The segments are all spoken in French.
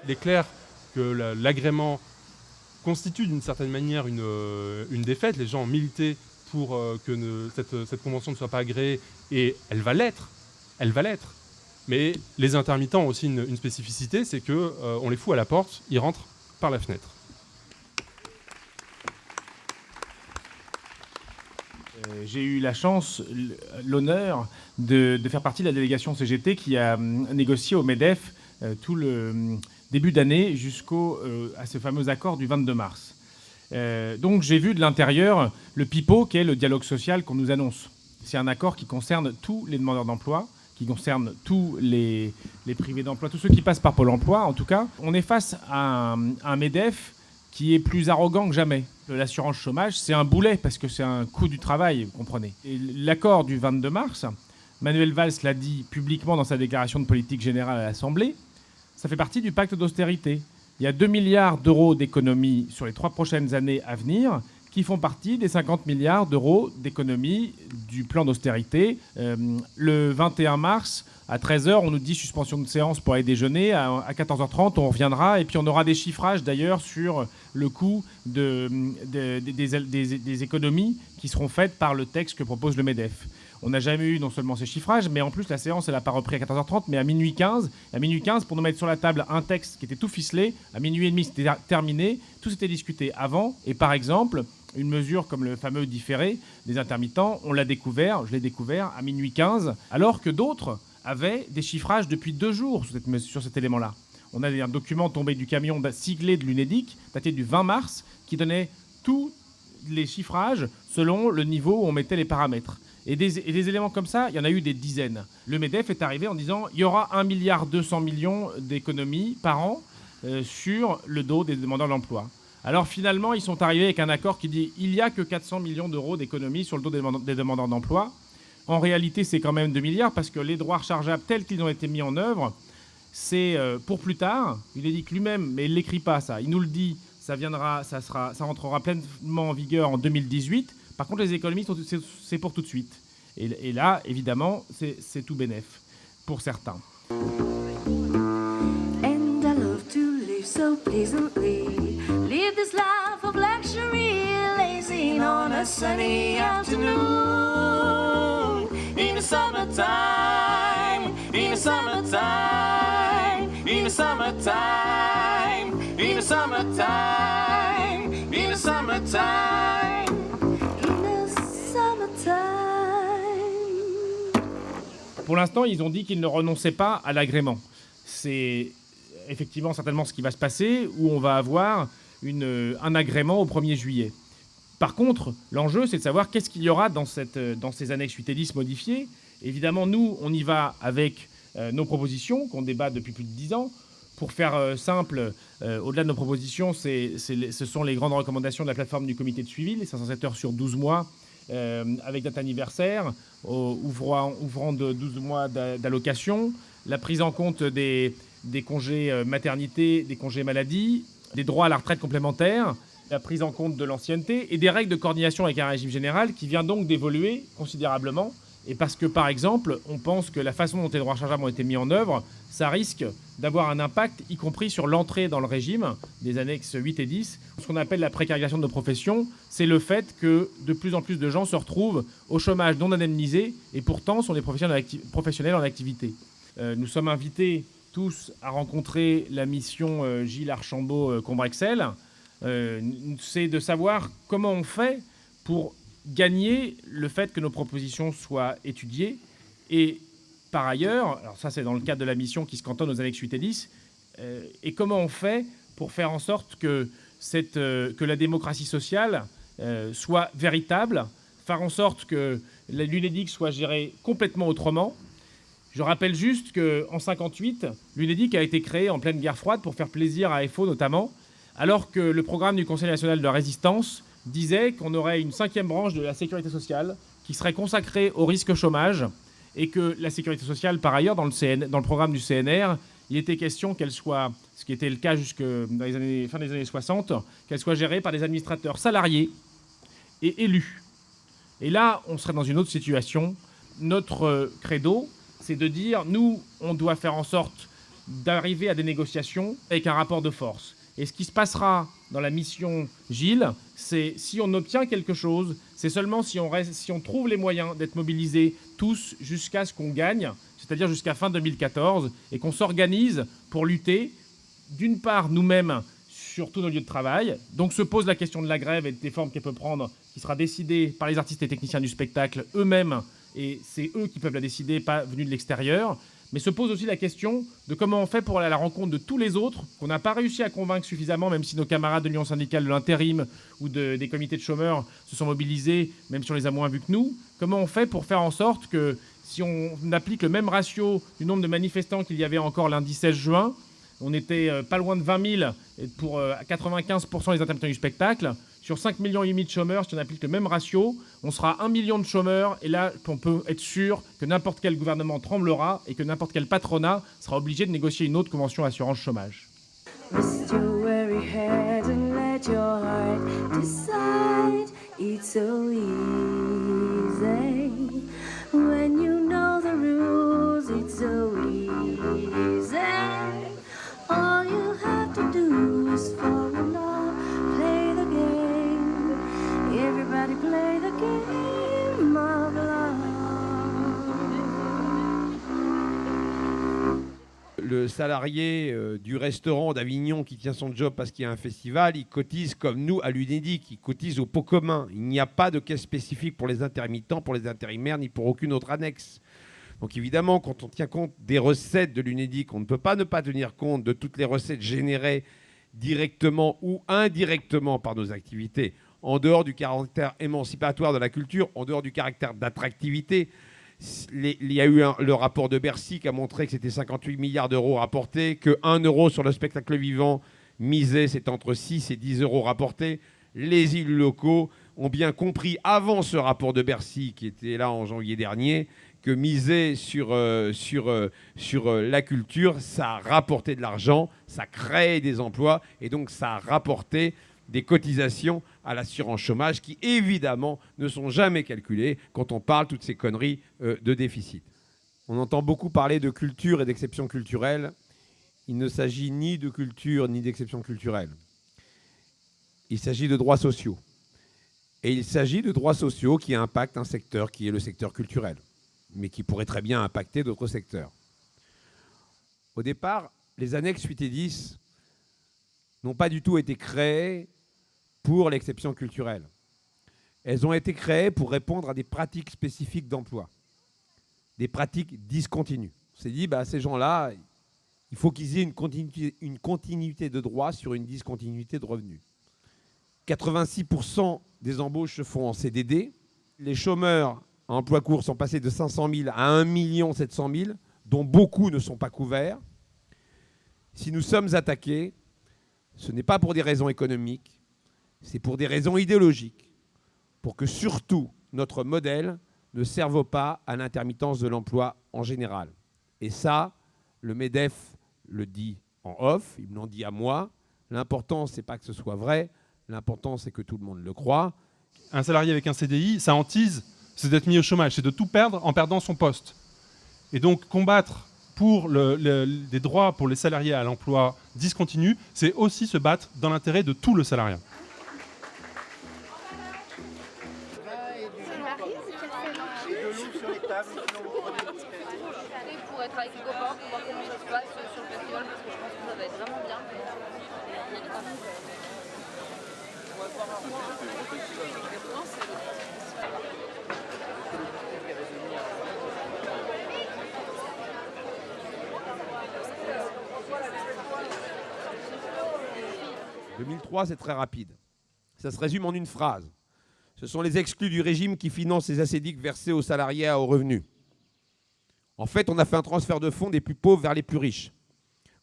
Il est clair que l'agrément constitue d'une certaine manière une défaite. Les gens ont milité pour que cette convention ne soit pas agréée, et elle va l'être. Elle va l'être. Mais les intermittents ont aussi une spécificité, c'est qu'on les fout à la porte, ils rentrent par la fenêtre. J'ai eu la chance, l'honneur de faire partie de la délégation CGT qui a négocié au MEDEF tout le début d'année à ce fameux accord du 22 mars. Donc j'ai vu de l'intérieur le pipeau qu'est le dialogue social qu'on nous annonce. C'est un accord qui concerne tous les demandeurs d'emploi, qui concerne tous les privés d'emploi, tous ceux qui passent par Pôle emploi en tout cas. On est face à un MEDEF qui est plus arrogant que jamais. L'assurance chômage, c'est un boulet parce que c'est un coût du travail, vous comprenez. Et l'accord du 22 mars, Manuel Valls l'a dit publiquement dans sa déclaration de politique générale à l'Assemblée, ça fait partie du pacte d'austérité. Il y a 2 milliards d'euros d'économies sur les 3 prochaines années à venir qui font partie des 50 milliards d'euros d'économies du plan d'austérité. Le 21 mars, à 13h, on nous dit suspension de séance pour aller déjeuner. À 14h30, on reviendra. Et puis on aura des chiffrages d'ailleurs sur le coût des économies qui seront faites par le texte que propose le MEDEF. On n'a jamais eu non seulement ces chiffrages, mais en plus la séance, elle n'a pas repris à 14h30, mais à minuit 15. À minuit 15, pour nous mettre sur la table un texte qui était tout ficelé, à minuit et demi, c'était terminé. Tout s'était discuté avant. Et par exemple, une mesure comme le fameux différé des intermittents, je l'ai découvert à minuit 15, alors que d'autres avaient des chiffrages depuis 2 jours sur cet élément-là. On a un document tombé du camion siglé de l'UNEDIC, daté du 20 mars, qui donnait tous les chiffrages selon le niveau où on mettait les paramètres. Et des éléments comme ça, il y en a eu des dizaines. Le MEDEF est arrivé en disant il y aura 1,2 milliard d'économies par an sur le dos des demandeurs d'emploi. Alors finalement, ils sont arrivés avec un accord qui dit il n'y a que 400 millions d'euros d'économies sur le dos des demandeurs d'emploi. En réalité, c'est quand même 2 milliards parce que les droits rechargeables tels qu'ils ont été mis en œuvre, c'est pour plus tard. Il est dit que lui-même, mais il ne l'écrit pas ça. Il nous le dit, ça rentrera pleinement en vigueur en 2018. Par contre, les économies, c'est pour tout de suite. Et là, évidemment, c'est tout bénef pour certains. And I love to live so pleasantly. Live this life of luxury, lazing on a sunny afternoon. In the summertime, in the summertime, in the summertime, in the summertime, in the summertime. Pour l'instant, ils ont dit qu'ils ne renonçaient pas à l'agrément. C'est effectivement certainement ce qui va se passer, où on va avoir un agrément au 1er juillet. Par contre, l'enjeu, c'est de savoir qu'est-ce qu'il y aura dans ces annexes 8 et 10 modifiées. Évidemment, nous, on y va avec nos propositions, qu'on débat depuis plus de 10 ans. Pour faire simple, au-delà de nos propositions, ce sont les grandes recommandations de la plateforme du comité de suivi, les 507 heures sur 12 mois, avec date anniversaire, ouvrant de 12 mois d'allocation, la prise en compte des congés maternité, des congés maladie, des droits à la retraite complémentaire, la prise en compte de l'ancienneté et des règles de coordination avec un régime général qui vient donc d'évoluer considérablement. Et parce que, par exemple, on pense que la façon dont les droits rechargeables ont été mis en œuvre, ça risque d'avoir un impact, y compris sur l'entrée dans le régime des annexes 8 et 10. Ce qu'on appelle la précarisation de nos professions, c'est le fait que de plus en plus de gens se retrouvent au chômage non indemnisé et pourtant sont des professionnels en activité. Nous sommes invités tous à rencontrer la mission Gilles Archambault-Combrexel. C'est de savoir comment on fait pour gagner le fait que nos propositions soient étudiées. Et par ailleurs, alors ça c'est dans le cadre de la mission qui se cantonne aux annexes 8 et 10, et comment on fait pour faire en sorte que la démocratie sociale soit véritable, faire en sorte que l'UNEDIC soit gérée complètement autrement. Je rappelle juste qu'en 1958, l'UNEDIC a été créée en pleine guerre froide pour faire plaisir à FO notamment, alors que le programme du Conseil national de la résistance disait qu'on aurait une 5e branche de la sécurité sociale qui serait consacrée au risque chômage et que la sécurité sociale, par ailleurs, dans le programme du CNR, il était question qu'elle soit, ce qui était le cas jusque dans les fin des années 60, qu'elle soit gérée par des administrateurs salariés et élus. Et là, on serait dans une autre situation. Notre credo, c'est de dire, nous, on doit faire en sorte d'arriver à des négociations avec un rapport de force. Et ce qui se passera dans la mission Gilles, c'est si on obtient quelque chose, c'est seulement si on trouve les moyens d'être mobilisés tous jusqu'à ce qu'on gagne, c'est-à-dire jusqu'à fin 2014, et qu'on s'organise pour lutter, d'une part nous-mêmes sur tous nos lieux de travail. Donc se pose la question de la grève et des formes qu'elle peut prendre, qui sera décidée par les artistes et techniciens du spectacle eux-mêmes, et c'est eux qui peuvent la décider, pas venus de l'extérieur. Mais se pose aussi la question de comment on fait pour aller à la rencontre de tous les autres qu'on n'a pas réussi à convaincre suffisamment, même si nos camarades de l'Union syndicale de l'intérim ou des comités de chômeurs se sont mobilisés, même si on les a moins vus que nous. Comment on fait pour faire en sorte que si on applique le même ratio du nombre de manifestants qu'il y avait encore lundi 16 juin, on était pas loin de 20 000 pour 95% des intermittents du spectacle. Sur 5,5 millions de chômeurs, si on applique le même ratio, on sera 1 million de chômeurs. Et là, on peut être sûr que n'importe quel gouvernement tremblera et que n'importe quel patronat sera obligé de négocier une autre convention assurance chômage. Rest your weary head and let your heart decide. It's so easy when you know the rules. It's so easy. All you have to do is fall in love, play the game. Everybody play the game of love. Le salarié du restaurant d'Avignon qui tient son job parce qu'il y a un festival, il cotise comme nous à l'UNEDIC, il cotise au pot commun. Il n'y a pas de caisse spécifique pour les intermittents, pour les intérimaires, ni pour aucune autre annexe. Donc évidemment, quand on tient compte des recettes de l'UNEDIC, on ne peut pas ne pas tenir compte de toutes les recettes générées directement ou indirectement par nos activités, en dehors du caractère émancipatoire de la culture, en dehors du caractère d'attractivité. Il y a eu le rapport de Bercy qui a montré que c'était 58 milliards d'euros rapportés, que 1 euro sur le spectacle vivant misé, c'est entre 6 et 10 euros rapportés. Les élus locaux ont bien compris, avant ce rapport de Bercy qui était là en janvier dernier, que miser sur la culture, ça a rapporté de l'argent, ça crée des emplois et donc ça a rapporté des cotisations à l'assurance chômage qui, évidemment, ne sont jamais calculées quand on parle toutes ces conneries de déficit. On entend beaucoup parler de culture et d'exception culturelle. Il ne s'agit ni de culture ni d'exception culturelle. Il s'agit de droits sociaux. Et il s'agit de droits sociaux qui impactent un secteur qui est le secteur culturel, mais qui pourrait très bien impacter d'autres secteurs. Au départ, les annexes 8 et 10 n'ont pas du tout été créées pour l'exception culturelle. Elles ont été créées pour répondre à des pratiques spécifiques d'emploi, des pratiques discontinues. On s'est dit, ces gens-là, il faut qu'ils aient une continuité de droit sur une discontinuité de revenus. 86% des embauches se font en CDD. Les chômeurs à emploi court sont passés de 500 000 à 1 700 000, dont beaucoup ne sont pas couverts. Si nous sommes attaqués, ce n'est pas pour des raisons économiques, c'est pour des raisons idéologiques, pour que surtout notre modèle ne serve pas à l'intermittence de l'emploi en général. Et ça, le MEDEF le dit en off, il me l'en dit à moi. L'important, ce n'est pas que ce soit vrai, l'important, c'est que tout le monde le croit. Un salarié avec un CDI, sa hantise, c'est d'être mis au chômage, c'est de tout perdre en perdant son poste. Et donc combattre pour des droits pour les salariés à l'emploi discontinu, c'est aussi se battre dans l'intérêt de tout le salariat. Pour être avec les copains, pour voir comment ça se passe sur le festival, parce que je pense que ça va être vraiment bien. « 2003, c'est très rapide. Ça se résume en une phrase. Ce sont les exclus du régime qui financent les assédiques versés aux salariés à haut revenu. En fait, on a fait un transfert de fonds des plus pauvres vers les plus riches.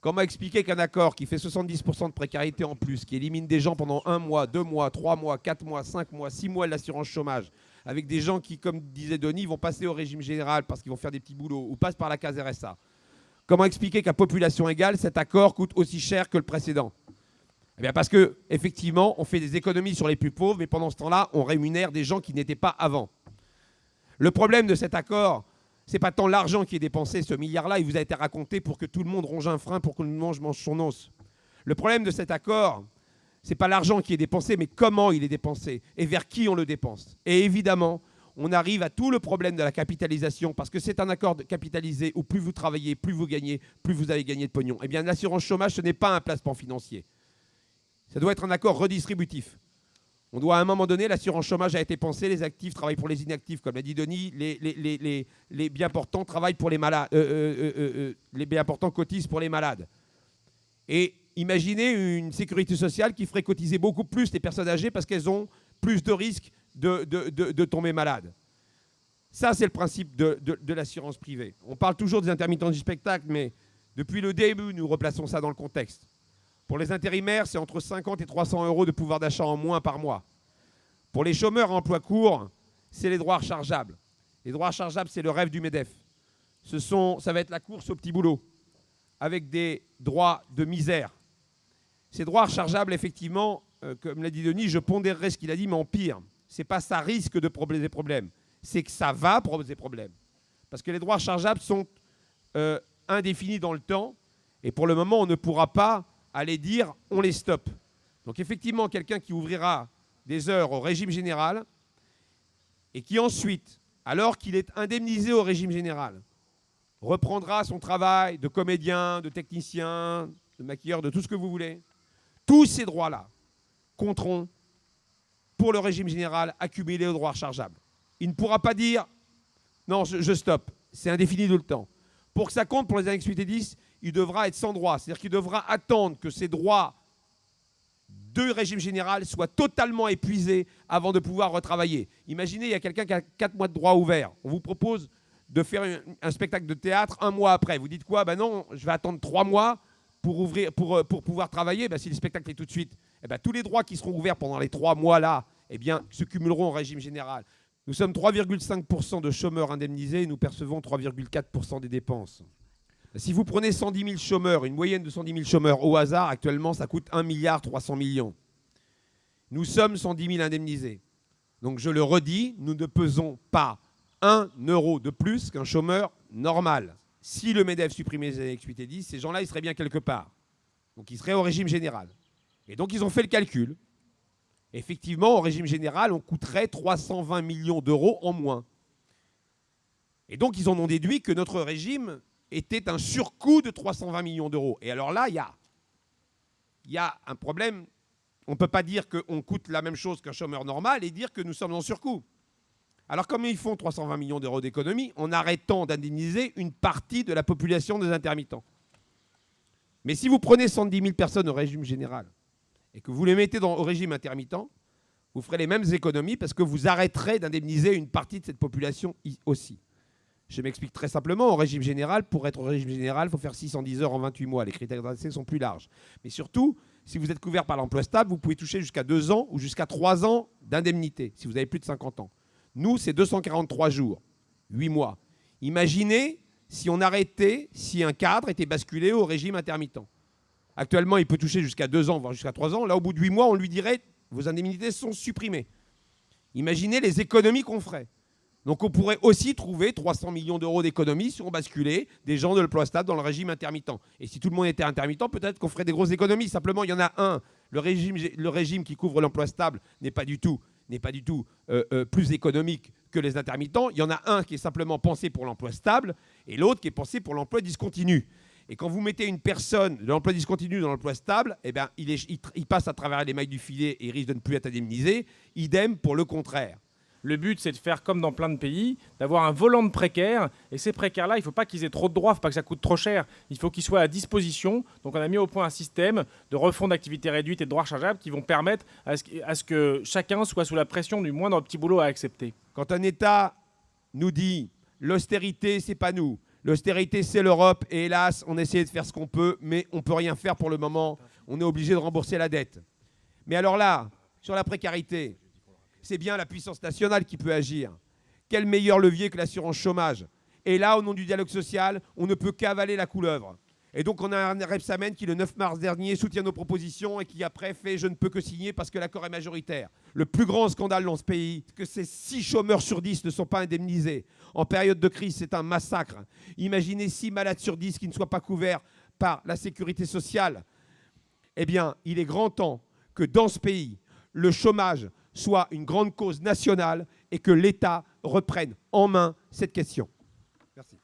Comment expliquer qu'un accord qui fait 70% de précarité en plus, qui élimine des gens pendant 1 mois, 2 mois, 3 mois, 4 mois, 5 mois, 6 mois de l'assurance chômage, avec des gens qui, comme disait Denis, vont passer au régime général parce qu'ils vont faire des petits boulots ou passent par la case RSA. Comment expliquer qu'à population égale, cet accord coûte aussi cher que le précédent ? Eh bien parce qu'effectivement, on fait des économies sur les plus pauvres, mais pendant ce temps-là, on rémunère des gens qui n'étaient pas avant. Le problème de cet accord, C'est pas tant l'argent qui est dépensé, ce milliard-là, il vous a été raconté pour que tout le monde ronge un frein, pour que tout le monde mange son os. Le problème de cet accord, c'est pas l'argent qui est dépensé, mais comment il est dépensé et vers qui on le dépense. Et évidemment, on arrive à tout le problème de la capitalisation, parce que c'est un accord capitalisé où plus vous travaillez, plus vous gagnez, plus vous avez gagné de pognon. Eh bien, l'assurance chômage, ce n'est pas un placement financier. Ça doit être un accord redistributif. On doit à un moment donné, l'assurance chômage a été pensée, les actifs travaillent pour les inactifs, comme l'a dit Denis, les bien portants travaillent pour les malades, les bien portants cotisent pour les malades. Et imaginez une sécurité sociale qui ferait cotiser beaucoup plus les personnes âgées parce qu'elles ont plus de risques de tomber malades. Ça, c'est le principe de l'assurance privée. On parle toujours des intermittents du spectacle, mais depuis le début, nous replaçons ça dans le contexte. Pour les intérimaires, c'est entre 50 et 300 euros de pouvoir d'achat en moins par mois. Pour les chômeurs à emploi court, c'est les droits rechargeables. Les droits rechargeables, c'est le rêve du MEDEF. Ça va être la course au petit boulot, avec des droits de misère. Ces droits rechargeables, effectivement, comme l'a dit Denis, je pondérerai ce qu'il a dit, mais en pire. Ce n'est pas ça risque de poser problème, c'est que ça va poser problème. Parce que les droits rechargeables sont indéfinis dans le temps, et pour le moment, on ne pourra pas aller dire on les stoppe. Donc effectivement, quelqu'un qui ouvrira des heures au régime général et qui ensuite, alors qu'il est indemnisé au régime général, reprendra son travail de comédien, de technicien, de maquilleur, de tout ce que vous voulez, tous ces droits-là compteront pour le régime général accumulé aux droits rechargeables. Il ne pourra pas dire non, je stoppe, c'est indéfini tout le temps. Pour que ça compte pour les années 8 et 10, il devra être sans droit. C'est-à-dire qu'il devra attendre que ces droits de régime général soient totalement épuisés avant de pouvoir retravailler. Imaginez, il y a quelqu'un qui a 4 mois de droit ouvert. On vous propose de faire un spectacle de théâtre 1 mois après. Vous dites quoi? Ben non, je vais attendre 3 mois pour pouvoir travailler. Ben si le spectacle est tout de suite, eh ben, tous les droits qui seront ouverts pendant les 3 mois-là, eh bien, se cumuleront au régime général. Nous sommes 3,5% de chômeurs indemnisés et nous percevons 3,4% des dépenses. Si vous prenez 110 000 chômeurs, une moyenne de 110 000 chômeurs au hasard, actuellement, ça coûte 1,3 milliard. Nous sommes 110 000 indemnisés. Donc je le redis, nous ne pesons pas 1 euro de plus qu'un chômeur normal. Si le MEDEF supprimait les années 8 et 10, ces gens-là, ils seraient bien quelque part. Donc ils seraient au régime général. Et donc ils ont fait le calcul. Effectivement, au régime général, on coûterait 320 millions d'euros en moins. Et donc ils en ont déduit que notre régime était un surcoût de 320 millions d'euros. Et alors là, il y a un problème. On ne peut pas dire qu'on coûte la même chose qu'un chômeur normal et dire que nous sommes en surcoût. Alors comment ils font 320 millions d'euros d'économie en arrêtant d'indemniser une partie de la population des intermittents? Mais si vous prenez 110 000 personnes au régime général et que vous les mettez au régime intermittent, vous ferez les mêmes économies parce que vous arrêterez d'indemniser une partie de cette population aussi. Je m'explique très simplement, au régime général, pour être au régime général, il faut faire 610 heures en 28 mois. Les critères d'accès sont plus larges. Mais surtout, si vous êtes couvert par l'emploi stable, vous pouvez toucher jusqu'à 2 ans ou jusqu'à 3 ans d'indemnité, si vous avez plus de 50 ans. Nous, c'est 243 jours, 8 mois. Imaginez si on arrêtait, si un cadre était basculé au régime intermittent. Actuellement, il peut toucher jusqu'à 2 ans, voire jusqu'à 3 ans. Là, au bout de 8 mois, on lui dirait « vos indemnités sont supprimées ». Imaginez les économies qu'on ferait. Donc on pourrait aussi trouver 300 millions d'euros d'économies si on basculait des gens de l'emploi stable dans le régime intermittent. Et si tout le monde était intermittent, peut-être qu'on ferait des grosses économies. Simplement, il y en a un. Le régime qui couvre l'emploi stable n'est pas du tout plus économique que les intermittents. Il y en a un qui est simplement pensé pour l'emploi stable et l'autre qui est pensé pour l'emploi discontinu. Et quand vous mettez une personne de l'emploi discontinu dans l'emploi stable, eh ben, il passe à travers les mailles du filet et il risque de ne plus être indemnisé. Idem pour le contraire. Le but, c'est de faire comme dans plein de pays, d'avoir un volant de précaires. Et ces précaires-là, il ne faut pas qu'ils aient trop de droits, il ne faut pas que ça coûte trop cher. Il faut qu'ils soient à disposition. Donc on a mis au point un système de refonds d'activité réduite et de droits rechargeables qui vont permettre à ce que chacun soit sous la pression du moindre petit boulot à accepter. Quand un État nous dit « l'austérité, c'est pas nous », l'austérité, c'est l'Europe, et hélas, on essaie de faire ce qu'on peut, mais on ne peut rien faire pour le moment. On est obligé de rembourser la dette. Mais alors là, sur la précarité, c'est bien la puissance nationale qui peut agir. Quel meilleur levier que l'assurance chômage? Et là, au nom du dialogue social, on ne peut qu'avaler la couleuvre. Et donc on a un Rebsamen qui, le 9 mars dernier, soutient nos propositions et qui après fait « je ne peux que signer parce que l'accord est majoritaire ». Le plus grand scandale dans ce pays, c'est que ces 6 chômeurs sur 10 ne sont pas indemnisés. En période de crise, c'est un massacre. Imaginez 6 malades sur 10 qui ne soient pas couverts par la sécurité sociale. Eh bien, il est grand temps que dans ce pays, le chômage soit une grande cause nationale et que l'État reprenne en main cette question. Merci.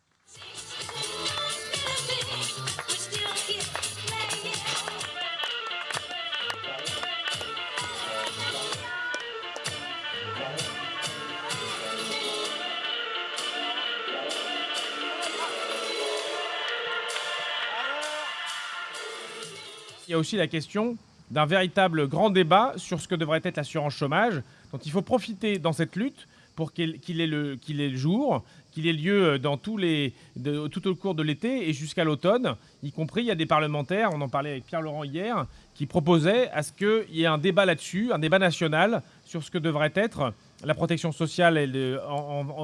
Il y a aussi la question d'un véritable grand débat sur ce que devrait être l'assurance chômage, dont il faut profiter dans cette lutte pour qu'il ait le jour, qu'il ait lieu tout au cours de l'été et jusqu'à l'automne, y compris il y a des parlementaires, on en parlait avec Pierre Laurent hier, qui proposaient à ce qu'il y ait un débat là-dessus, un débat national sur ce que devrait être la protection sociale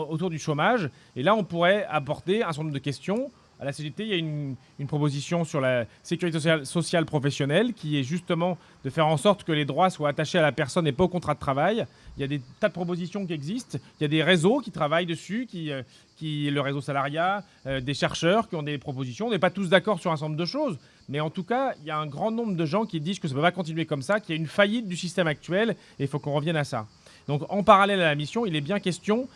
autour du chômage. Et là, on pourrait apporter un certain nombre de questions. À la CGT, il y a une proposition sur la sécurité sociale professionnelle qui est justement de faire en sorte que les droits soient attachés à la personne et pas au contrat de travail. Il y a des tas de propositions qui existent. Il y a des réseaux qui travaillent dessus, le réseau salariat, des chercheurs qui ont des propositions. On n'est pas tous d'accord sur un certain nombre de choses. Mais en tout cas, il y a un grand nombre de gens qui disent que ça ne peut pas continuer comme ça, qu'il y a une faillite du système actuel et il faut qu'on revienne à ça. Donc en parallèle à la mission, il est bien question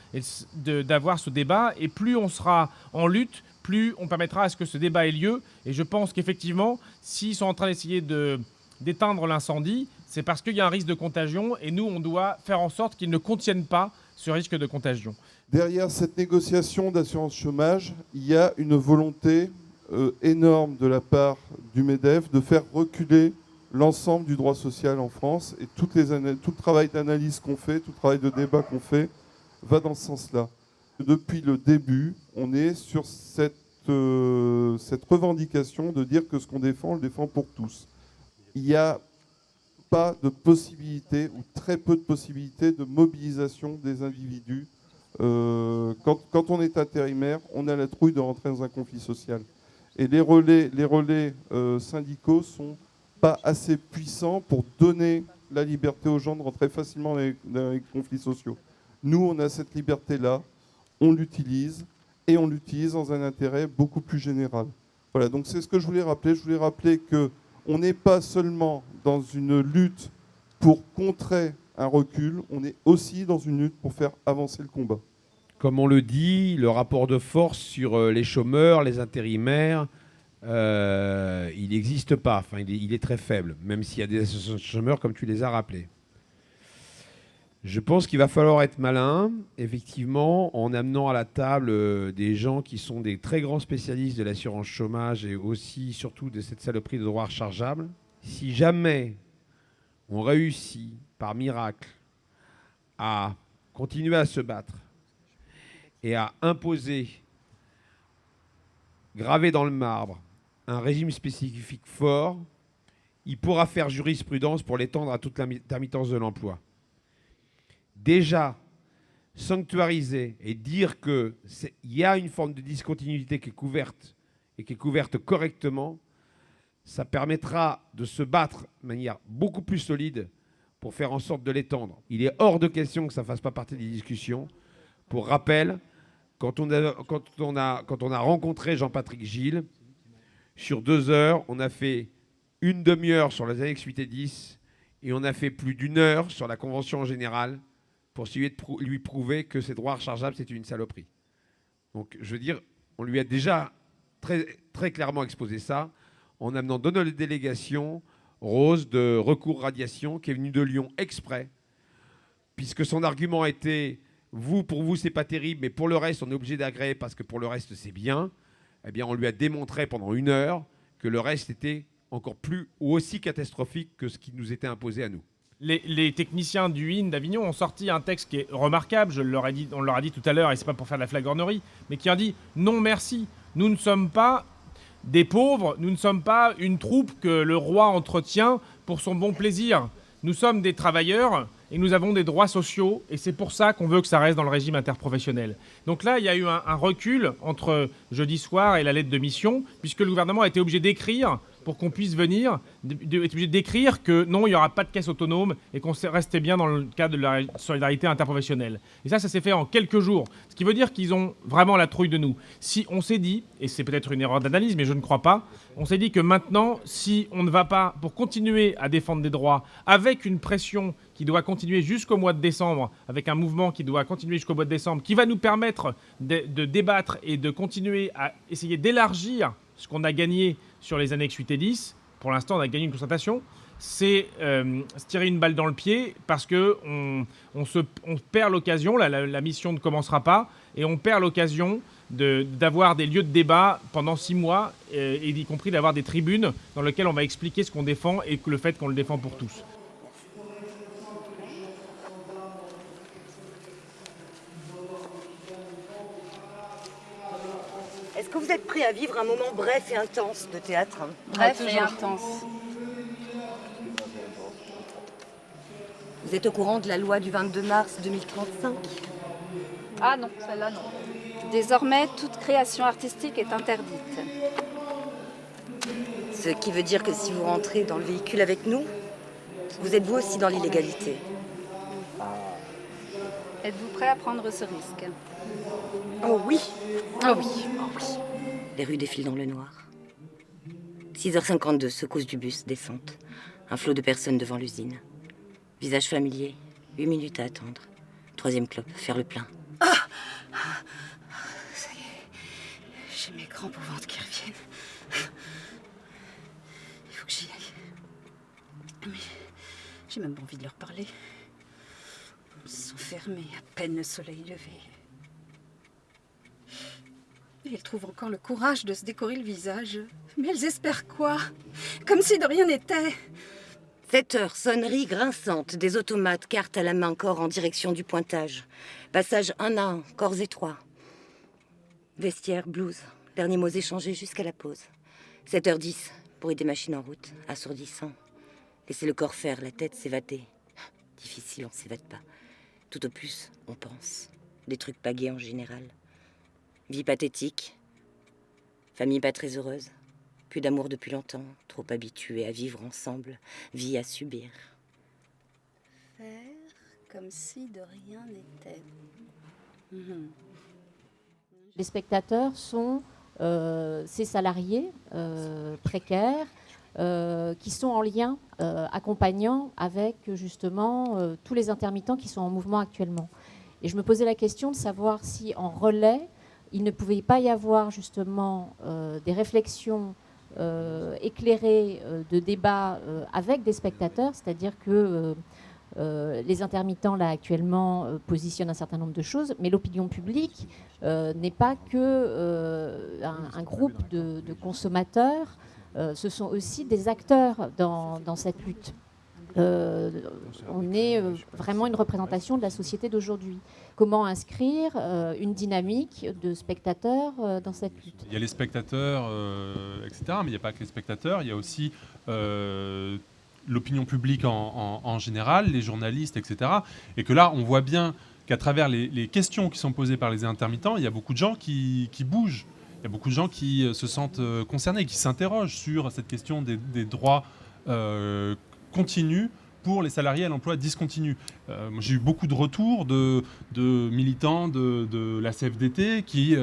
d'avoir ce débat. Et plus on sera en lutte, plus on permettra à ce que ce débat ait lieu. Et je pense qu'effectivement, s'ils sont en train d'essayer d'éteindre l'incendie, c'est parce qu'il y a un risque de contagion. Et nous, on doit faire en sorte qu'ils ne contiennent pas ce risque de contagion. Derrière cette négociation d'assurance chômage, il y a une volonté énorme de la part du MEDEF de faire reculer l'ensemble du droit social en France. Et tout le travail d'analyse qu'on fait, tout le travail de débat qu'on fait, va dans ce sens-là. Depuis le début, on est sur cette revendication de dire que ce qu'on défend, on le défend pour tous. Il n'y a pas de possibilité, ou très peu de possibilités, de mobilisation des individus. Quand on est intérimaire, on a la trouille de rentrer dans un conflit social. Et les relais syndicaux sont pas assez puissants pour donner la liberté aux gens de rentrer facilement dans les conflits sociaux. Nous, on a cette liberté-là. On l'utilise, et on l'utilise dans un intérêt beaucoup plus général. Voilà, donc c'est ce que je voulais rappeler. Je voulais rappeler qu'on n'est pas seulement dans une lutte pour contrer un recul, on est aussi dans une lutte pour faire avancer le combat. Comme on le dit, le rapport de force sur les chômeurs, les intérimaires, il n'existe pas. Enfin, il est très faible, même s'il y a des associations de chômeurs, comme tu les as rappelés. Je pense qu'il va falloir être malin, effectivement, en amenant à la table des gens qui sont des très grands spécialistes de l'assurance chômage et aussi, surtout, de cette saloperie de droits rechargeables. Si jamais on réussit, par miracle, à continuer à se battre et à imposer, gravé dans le marbre, un régime spécifique fort, il pourra faire jurisprudence pour l'étendre à toute l'intermittence de l'emploi. Déjà, sanctuariser et dire qu'il y a une forme de discontinuité qui est couverte et qui est couverte correctement, ça permettra de se battre de manière beaucoup plus solide pour faire en sorte de l'étendre. Il est hors de question que ça ne fasse pas partie des discussions. Pour rappel, quand on a rencontré Jean-Patrick Gilles, sur 2 heures, on a fait une demi-heure sur les annexes 8 et 10 et on a fait plus d'1 heure sur la Convention en général pour essayer de lui prouver que ces droits rechargeables, c'est une saloperie. Donc, je veux dire, on lui a déjà très, très clairement exposé ça en amenant dans notre délégation Rose de Recours Radiation, qui est venue de Lyon exprès, puisque son argument était pour vous, c'est pas terrible, mais pour le reste, on est obligé d'agréer parce que pour le reste, c'est bien. Eh bien, on lui a démontré pendant 1 heure que le reste était encore plus ou aussi catastrophique que ce qui nous était imposé à nous. Les techniciens du IN d'Avignon ont sorti un texte qui est remarquable, on leur a dit tout à l'heure, et c'est pas pour faire de la flagornerie, mais qui a dit « Non merci, nous ne sommes pas des pauvres, nous ne sommes pas une troupe que le roi entretient pour son bon plaisir. Nous sommes des travailleurs et nous avons des droits sociaux, et c'est pour ça qu'on veut que ça reste dans le régime interprofessionnel. Donc là, il y a eu un recul entre jeudi soir et la lettre de mission, puisque le gouvernement a été obligé d'écrire pour qu'on puisse venir, est obligé d'écrire que non, il n'y aura pas de caisse autonome et qu'on restait bien dans le cadre de la solidarité interprofessionnelle. Et ça s'est fait en quelques jours. Ce qui veut dire qu'ils ont vraiment la trouille de nous. Si on s'est dit, et c'est peut-être une erreur d'analyse, mais je ne crois pas, on s'est dit que maintenant, si on ne va pas, pour continuer à défendre des droits, avec une pression qui doit continuer jusqu'au mois de décembre, avec un mouvement qui doit continuer jusqu'au mois de décembre, qui va nous permettre de débattre et de continuer à essayer d'élargir ce qu'on a gagné sur les annexes 8 et 10, pour l'instant on a gagné une constatation, c'est se tirer une balle dans le pied parce qu'on perd l'occasion, la mission ne commencera pas, et on perd l'occasion d'avoir des lieux de débat pendant 6 mois, et y compris d'avoir des tribunes dans lesquelles on va expliquer ce qu'on défend et le fait qu'on le défend pour tous. Est-ce que vous êtes prêt à vivre un moment bref et intense de théâtre? Bref et intense. Vous êtes au courant de la loi du 22 mars 2035? Ah non, celle-là non. Désormais, toute création artistique est interdite. Ce qui veut dire que si vous rentrez dans le véhicule avec nous, vous êtes vous aussi dans l'illégalité. Êtes-vous prêt à prendre ce risque? Oh oui! Ah oui. Oh oui! Les rues défilent dans le noir. 6h52, secousse du bus, descente. Un flot de personnes devant l'usine. Visage familier, 8 minutes à attendre. 3e clope, faire le plein. Ah! Ça y est, j'ai mes crampes au ventre qui reviennent. Il faut que j'y aille. Mais j'ai même pas envie de leur parler. Ils sont fermés, à peine le soleil levé. Et elles trouvent encore le courage de se décorer le visage. Mais elles espèrent quoi? Comme si de rien n'était. 7 heures, sonnerie grinçante, des automates, cartes à la main, corps en direction du pointage. Passage 1 à 1, corps étroits. Vestiaire, blouse, derniers mots échangés jusqu'à la pause. 7h10, bruit des machines en route, assourdissant. Laissez le corps faire, la tête s'évader. Difficile, on s'évade pas. Tout au plus, on pense. Des trucs pas gais en général. Vie pathétique. Famille pas très heureuse. Plus d'amour depuis longtemps. Trop habitués à vivre ensemble. Vie à subir. Faire comme si de rien n'était. Les spectateurs sont ces salariés précaires qui sont en lien accompagnant avec justement tous les intermittents qui sont en mouvement actuellement. Et je me posais la question de savoir si en relais, il ne pouvait pas y avoir justement des réflexions éclairées de débats avec des spectateurs, c'est-à-dire que les intermittents là actuellement positionnent un certain nombre de choses, mais l'opinion publique n'est pas que un groupe de consommateurs, ce sont aussi des acteurs dans cette lutte. On est vraiment une représentation de la société d'aujourd'hui. Comment inscrire une dynamique de spectateurs dans cette lutte? Il y a les spectateurs, etc., mais il n'y a pas que les spectateurs, il y a aussi l'opinion publique en général, les journalistes, etc. Et que là, on voit bien qu'à travers les questions qui sont posées par les intermittents, il y a beaucoup de gens qui bougent. Il y a beaucoup de gens qui se sentent concernés, qui s'interrogent sur cette question des droits continus pour les salariés à l'emploi discontinu. Moi, j'ai eu beaucoup de retours de militants de la CFDT qui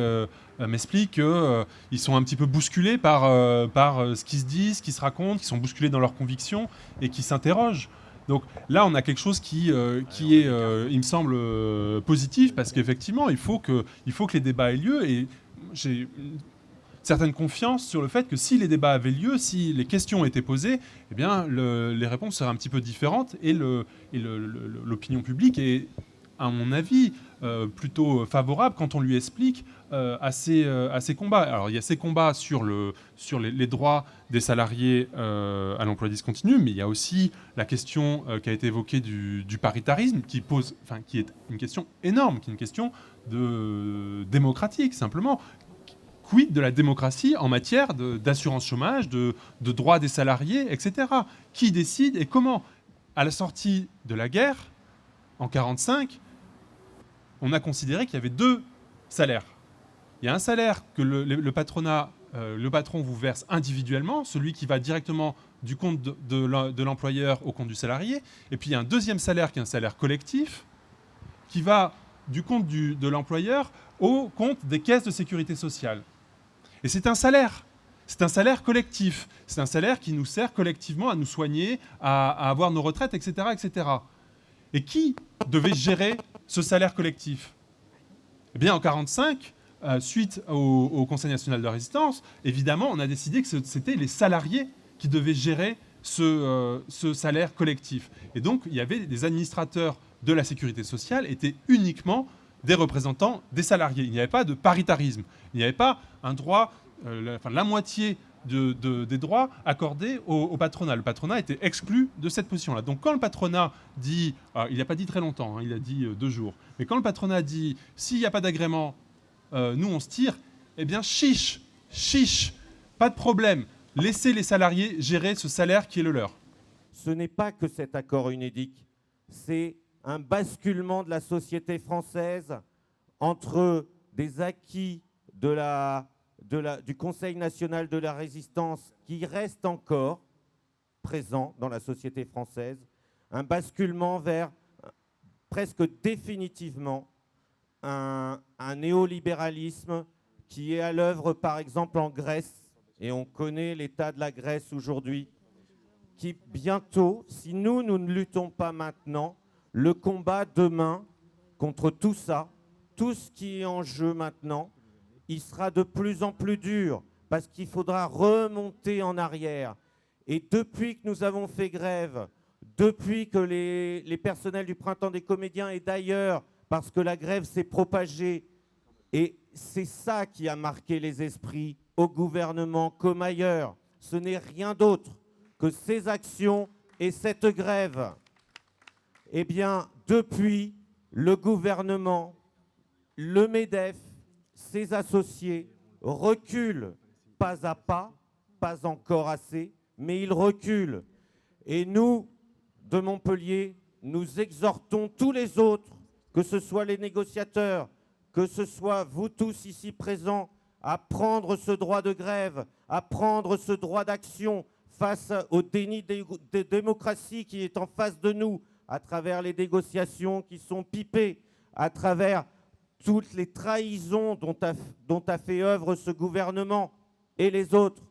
m'expliquent qu'ils sont un petit peu bousculés par ce qui se dit, ce qui se raconte, qui sont bousculés dans leurs convictions et qui s'interrogent. Donc là, on a quelque chose qui est, il me semble, positif, parce qu'effectivement, il faut que les débats aient lieu, et j'ai une certaine confiance sur le fait que si les débats avaient lieu, si les questions étaient posées, eh bien, les réponses seraient un petit peu différentes, et l'opinion publique est, à mon avis, plutôt favorable quand on lui explique à ces combats. Alors, il y a ces combats sur les droits des salariés à l'emploi discontinu, mais il y a aussi la question qui a été évoquée du paritarisme, qui est une question énorme, qui est une question démocratique, simplement. Quid de la démocratie en matière d'assurance chômage, de droits des salariés, etc. Qui décide et comment? À la sortie de la guerre, en 1945, on a considéré qu'il y avait 2 salaires. Il y a un salaire que le patronat, le patron vous verse individuellement, celui qui va directement du compte de l'employeur au compte du salarié. Et puis il y a un deuxième salaire qui est un salaire collectif, qui va du compte de l'employeur au compte des caisses de sécurité sociale. Et c'est un salaire. C'est un salaire collectif. C'est un salaire qui nous sert collectivement à nous soigner, à avoir nos retraites, etc., etc. Et qui devait gérer ce salaire collectif ? Eh bien, en 1945, suite au Conseil national de résistance, évidemment, on a décidé que c'était les salariés qui devaient gérer ce salaire collectif. Et donc, il y avait des administrateurs de la sécurité sociale étaient uniquement des représentants des salariés. Il n'y avait pas de paritarisme. Il n'y avait pas un droit, la moitié des droits accordés au patronat. Le patronat était exclu de cette position-là. Donc quand le patronat dit, il n'a pas dit très longtemps, il a dit 2 jours, mais quand le patronat dit, s'il n'y a pas d'agrément, nous on se tire, eh bien chiche, pas de problème. Laissez les salariés gérer ce salaire qui est le leur. Ce n'est pas que cet accord UNEDIC, c'est un basculement de la société française entre des acquis du Conseil national de la résistance qui restent encore présents dans la société française, un basculement vers presque définitivement un néolibéralisme qui est à l'œuvre par exemple en Grèce, et on connaît l'état de la Grèce aujourd'hui, qui bientôt, si nous ne luttons pas maintenant, le combat demain contre tout ça, tout ce qui est en jeu maintenant, il sera de plus en plus dur parce qu'il faudra remonter en arrière. Et depuis que nous avons fait grève, depuis que les personnels du Printemps des comédiens et d'ailleurs, parce que la grève s'est propagée, et c'est ça qui a marqué les esprits au gouvernement comme ailleurs. Ce n'est rien d'autre que ces actions et cette grève. Eh bien, depuis, le gouvernement, le MEDEF, ses associés reculent pas à pas, pas encore assez, mais ils reculent. Et nous, de Montpellier, nous exhortons tous les autres, que ce soit les négociateurs, que ce soit vous tous ici présents, à prendre ce droit de grève, à prendre ce droit d'action face au déni de démocratie qui est en face de nous, à travers les négociations qui sont pipées, à travers toutes les trahisons dont a fait œuvre ce gouvernement et les autres.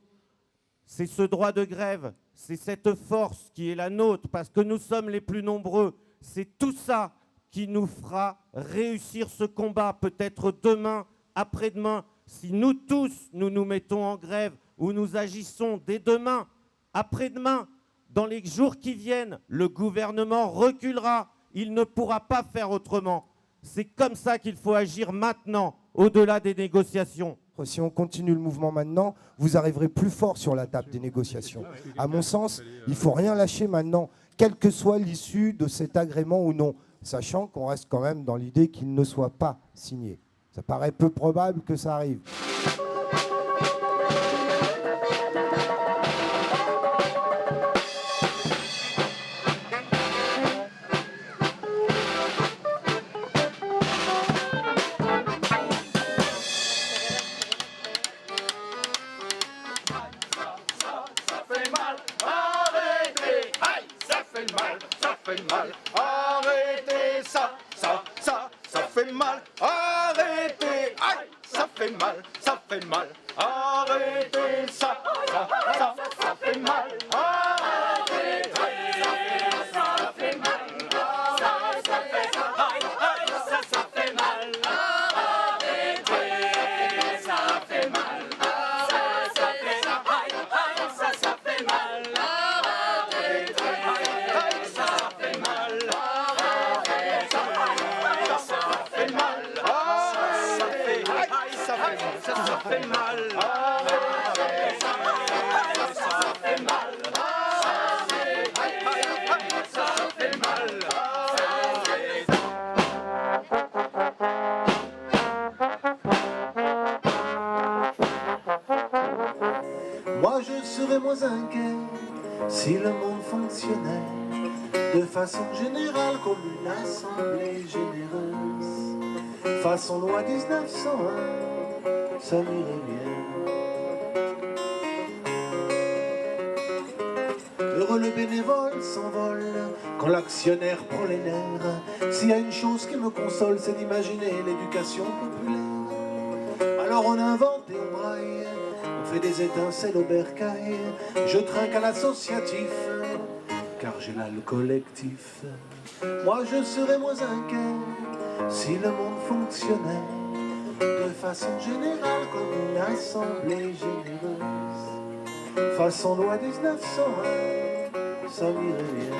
C'est ce droit de grève, c'est cette force qui est la nôtre, parce que nous sommes les plus nombreux. C'est tout ça qui nous fera réussir ce combat, peut-être demain, après-demain. Si nous tous, nous nous mettons en grève ou nous agissons dès demain, après-demain, dans les jours qui viennent, le gouvernement reculera. Il ne pourra pas faire autrement. C'est comme ça qu'il faut agir maintenant, au-delà des négociations. Si on continue le mouvement maintenant, vous arriverez plus fort sur la table des négociations. À mon sens, il ne faut rien lâcher maintenant, quelle que soit l'issue de cet agrément ou non, sachant qu'on reste quand même dans l'idée qu'il ne soit pas signé. Ça paraît peu probable que ça arrive. Moi je serais moins inquiet si le monde fonctionnait de façon générale comme une assemblée généreuse. Façon loi 1901, ça m'irait bien. Heureux le bénévole s'envole quand l'actionnaire prend les nerfs. S'il y a une chose qui me console, c'est d'imaginer l'éducation populaire. Alors on invente et on braille, on fait des étincelles au bercail. Je trinque à l'associatif, car j'ai là le collectif. Moi je serais moins inquiet si le monde fonctionnait de façon générale comme une assemblée généreuse. Façon loi 1901, ça m'irait bien.